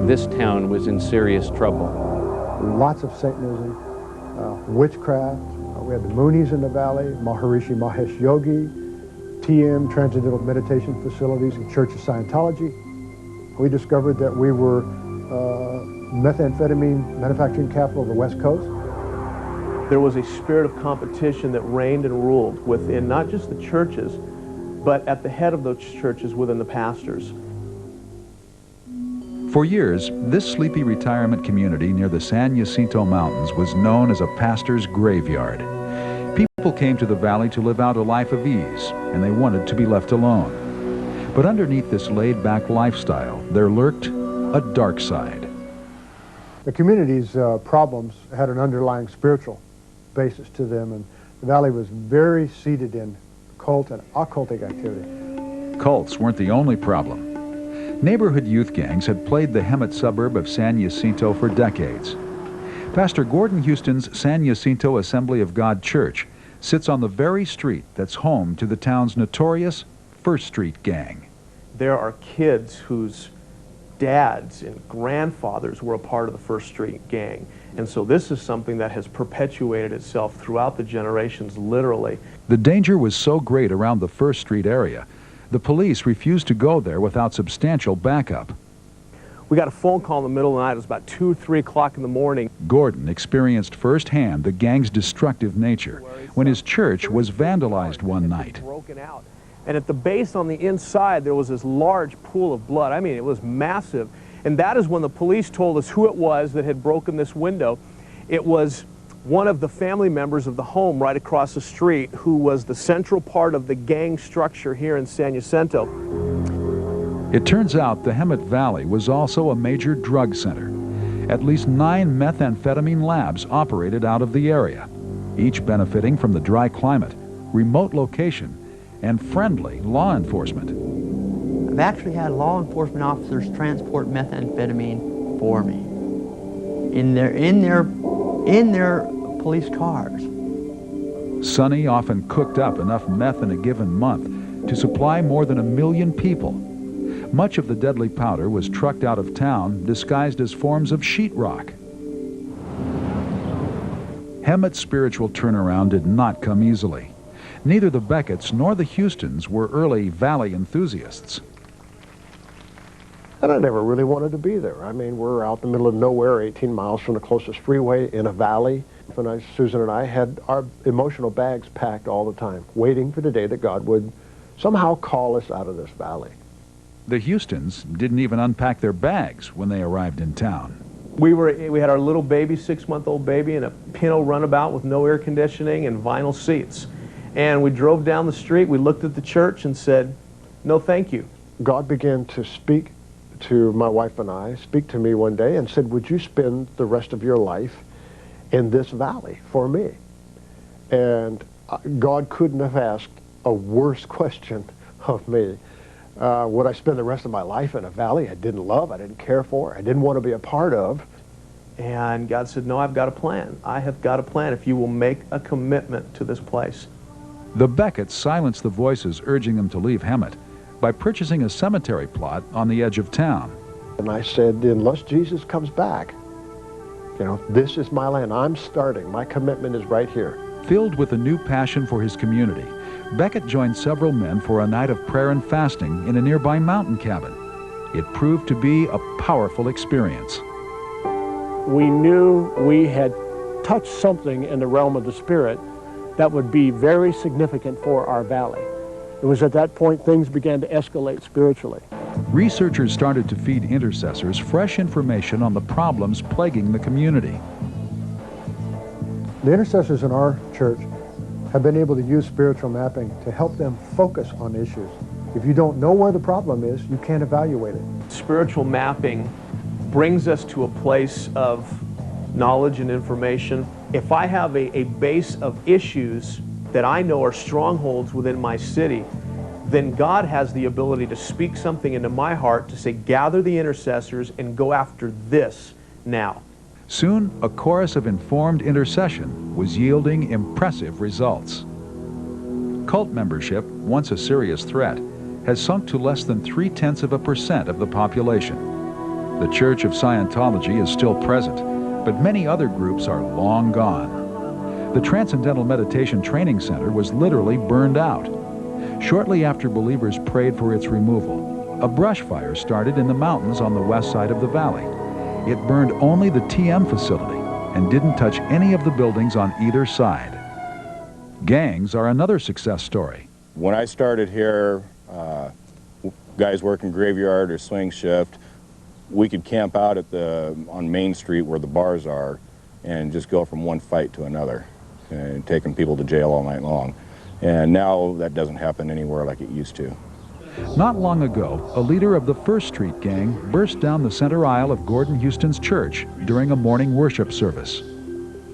this town was in serious trouble. Lots of Satanism, witchcraft. We had the Moonies in the valley, Maharishi Mahesh Yogi, TM, Transcendental Meditation Facilities, and Church of Scientology. We discovered that we were methamphetamine manufacturing capital of the West Coast. There was a spirit of competition that reigned and ruled within not just the churches, but at the head of those churches within the pastors. For years, this sleepy retirement community near the San Jacinto Mountains was known as a pastor's graveyard. People came to the valley to live out a life of ease, and they wanted to be left alone. But underneath this laid-back lifestyle, there lurked a dark side. The community's problems had an underlying spiritual basis to them, and the valley was very seated in cult and occultic activity. Cults weren't the only problem. Neighborhood youth gangs had plagued the Hemet suburb of San Jacinto for decades. Pastor Gordon Houston's San Jacinto Assembly of God Church sits on the very street that's home to the town's notorious First Street Gang. There are kids whose dads and grandfathers were a part of the First Street Gang. And so this is something that has perpetuated itself throughout the generations, literally. The danger was so great around the First Street area, the police refused to go there without substantial backup. We got a phone call in the middle of the night. It was about 2 or 3 o'clock in the morning. Gordon experienced firsthand the gang's destructive nature when his church was vandalized one night. Broken out. And at the base on the inside, there was this large pool of blood. I mean, it was massive. And that is when the police told us who it was that had broken this window. It was one of the family members of the home right across the street who was the central part of the gang structure here in San Jacinto. It turns out the Hemet Valley was also a major drug center. At least 9 methamphetamine labs operated out of the area, each benefiting from the dry climate, remote location, and friendly law enforcement. I've actually had law enforcement officers transport methamphetamine for me in their police cars. Sonny often cooked up enough meth in a given month to supply more than 1 million people. Much of the deadly powder was trucked out of town disguised as forms of sheetrock. Hemet's spiritual turnaround did not come easily. Neither the Becketts nor the Houstons were early valley enthusiasts. And I never really wanted to be there. I mean, we're out in the middle of nowhere, 18 miles from the closest freeway in a valley. Susan and I had our emotional bags packed all the time, waiting for the day that God would somehow call us out of this valley. The Houstons didn't even unpack their bags when they arrived in town. We had our little baby, 6-month-old baby, in a Pinto runabout with no air conditioning and vinyl seats. And we drove down the street, we looked at the church and said, no thank you. God began to speak to my wife and I, speak to me one day and said, would you spend the rest of your life in this valley for me? And God couldn't have asked a worse question of me. Would I spend the rest of my life in a valley I didn't love, I didn't care for, I didn't want to be a part of? And God said, no, I've got a plan. I have got a plan if you will make a commitment to this place. The Becketts silenced the voices urging them to leave Hemet by purchasing a cemetery plot on the edge of town. And I said, unless Jesus comes back, this is my land. I'm starting. My commitment is right here. Filled with a new passion for his community, Beckett joined several men for a night of prayer and fasting in a nearby mountain cabin. It proved to be a powerful experience. We knew we had touched something in the realm of the Spirit that would be very significant for our valley. It was at that point things began to escalate spiritually. Researchers started to feed intercessors fresh information on the problems plaguing the community. The intercessors in our church have been able to use spiritual mapping to help them focus on issues. If you don't know where the problem is, you can't evaluate it. Spiritual mapping brings us to a place of knowledge and information. If I have a base of issues that I know are strongholds within my city, then God has the ability to speak something into my heart to say, gather the intercessors and go after this now. Soon, a chorus of informed intercession was yielding impressive results. Cult membership, once a serious threat, has sunk to less than 0.3% of the population. The Church of Scientology is still present, but many other groups are long gone. The Transcendental Meditation Training Center was literally burned out. Shortly after believers prayed for its removal, a brush fire started in the mountains on the west side of the valley. It burned only the TM facility and didn't touch any of the buildings on either side. Gangs are another success story. When I started here, guys working graveyard or swing shift, we could camp out on Main Street where the bars are and just go from one fight to another and taking people to jail all night long. And now that doesn't happen anywhere like it used to. Not long ago, a leader of the First Street Gang burst down the center aisle of Gordon Houston's church during a morning worship service.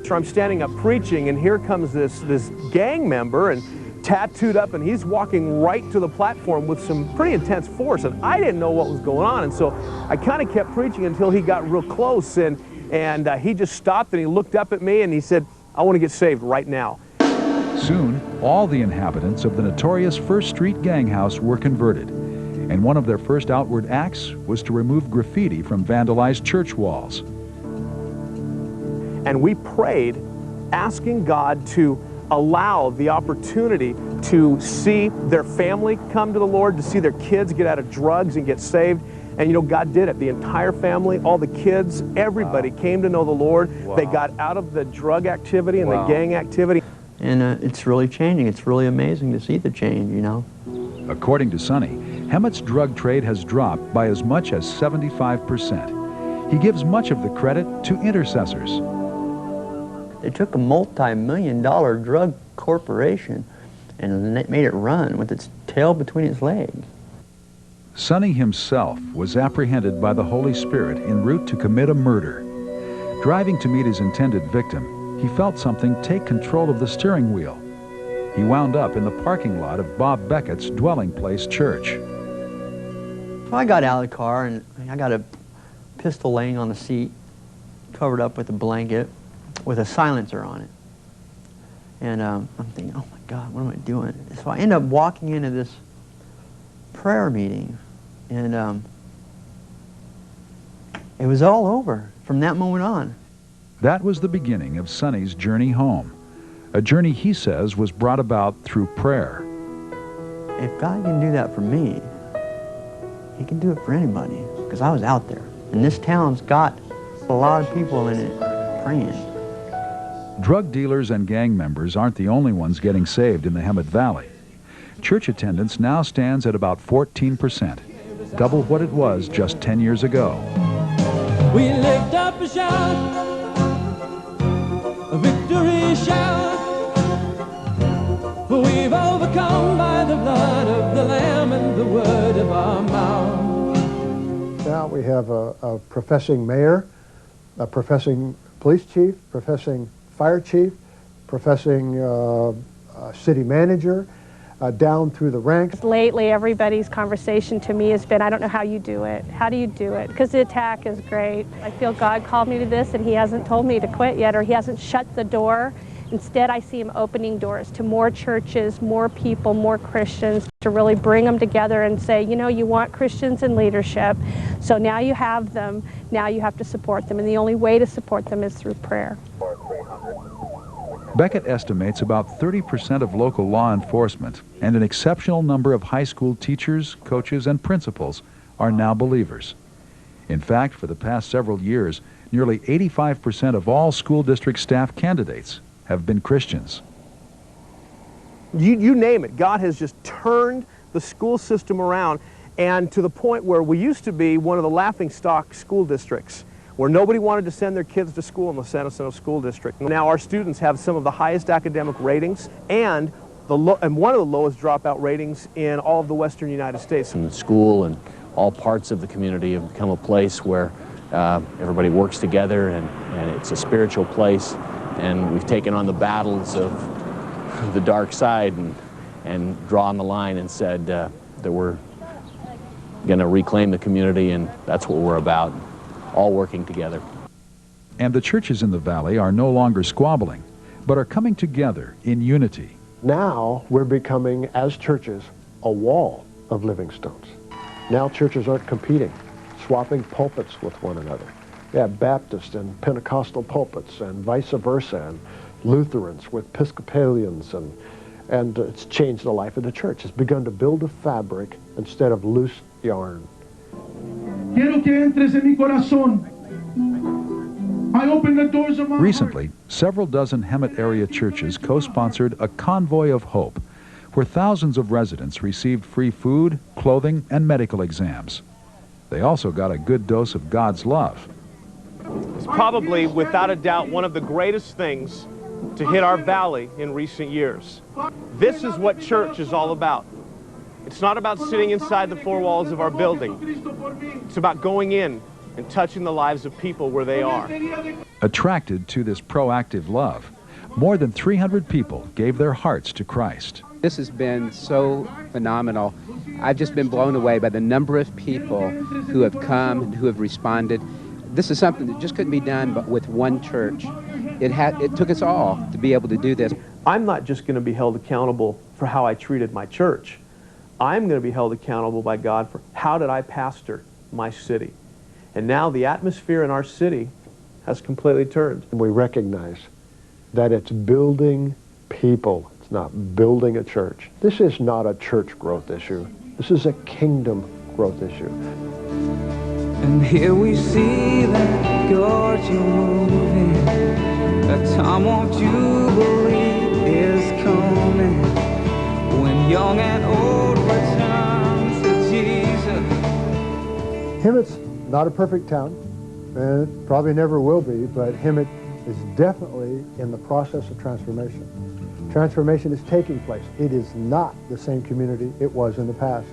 So I'm standing up preaching, and here comes this gang member, and tattooed up, and he's walking right to the platform with some pretty intense force, and I didn't know what was going on, and so I kind of kept preaching until he got real close, and he just stopped, and he looked up at me, and he said, "I want to get saved right now." Soon, all the inhabitants of the notorious First Street Gang House were converted, and one of their first outward acts was to remove graffiti from vandalized church walls. And we prayed, asking God to allow the opportunity to see their family come to the Lord, to see their kids get out of drugs and get saved. And you know, God did it. The entire family, all the kids, everybody came to know the Lord. They got out of the drug activity and the gang activity. And it's really changing. It's really amazing to see the change, you know. According to Sonny, Hemet's drug trade has dropped by as much as 75%. He gives much of the credit to intercessors. They took a multi-million-dollar drug corporation and made it run with its tail between its legs. Sonny himself was apprehended by the Holy Spirit en route to commit a murder. Driving to meet his intended victim, he felt something take control of the steering wheel. He wound up in the parking lot of Bob Beckett's dwelling place church. So I got out of the car, and I got a pistol laying on the seat, covered up with a blanket, with a silencer on it. And I'm thinking, oh my God, what am I doing? So I end up walking into this prayer meeting, and it was all over from that moment on. That was the beginning of Sonny's journey home, a journey he says was brought about through prayer. If God can do that for me, he can do it for anybody, because I was out there. And this town's got a lot of people in it praying. Drug dealers and gang members aren't the only ones getting saved in the Hemet Valley. Church attendance now stands at about 14%, double what it was just 10 years ago. We lift up a shout, a victory shout, for we've overcome by the blood of the Lamb and the word of our mouth. Now we have a professing mayor, a professing police chief, professing fire chief, professing city manager, down through the ranks. Lately, everybody's conversation to me has been, I don't know how you do it. How do you do it? Because the attack is great. I feel God called me to this, and he hasn't told me to quit yet, or he hasn't shut the door. Instead, I see him opening doors to more churches, more people, more Christians, to really bring them together and say, you know, you want Christians in leadership, so now you have them, now you have to support them, and the only way to support them is through prayer. Beckett estimates about 30% of local law enforcement and an exceptional number of high school teachers, coaches, and principals are now believers. In fact, for the past several years, nearly 85% of all school district staff candidates have been Christians. You name it, God has just turned the school system around, and to the point where we used to be one of the laughingstock school districts, where nobody wanted to send their kids to school in the San Jacinto School District. Now our students have some of the highest academic ratings and one of the lowest dropout ratings in all of the western United States. And the school and all parts of the community have become a place where everybody works together, and it's a spiritual place, and we've taken on the battles of the dark side and drawn the line and said that we're going to reclaim the community, and that's what we're about. All working together. And the churches in the valley are no longer squabbling, but are coming together in unity. Now we're becoming, as churches, a wall of living stones. Now churches aren't competing swapping pulpits with one another. We have Baptist and Pentecostal pulpits and vice versa, and Lutherans with Episcopalians, and it's changed the life of the church. It's begun to build a fabric instead of loose yarn. Quiero que entres en mi corazón. I open the doors of my Recently, several dozen Hemet area churches co-sponsored a Convoy of Hope, where thousands of residents received free food, clothing, and medical exams. They also got a good dose of God's love. It's probably, without a doubt, one of the greatest things to hit our valley in recent years. This is what church is all about. It's not about sitting inside the four walls of our building. It's about going in and touching the lives of people where they are. Attracted to this proactive love, more than 300 people gave their hearts to Christ. This has been so phenomenal. I've just been blown away by the number of people who have come and who have responded. This is something that just couldn't be done but with one church. It took us all to be able to do this. I'm not just going to be held accountable for how I treated my church. I'm going to be held accountable by God for how did I pastor my city. And now the atmosphere in our city has completely turned. We recognize that it's building people. It's not building a church. This is not a church growth issue. This is a kingdom growth issue. And here we see that God, you're moving. A time won't you believe is coming, when young and old return to Jesus. Hemet's not a perfect town, and it probably never will be, but Hemet is definitely in the process of transformation. Transformation is taking place. It is not the same community it was in the past.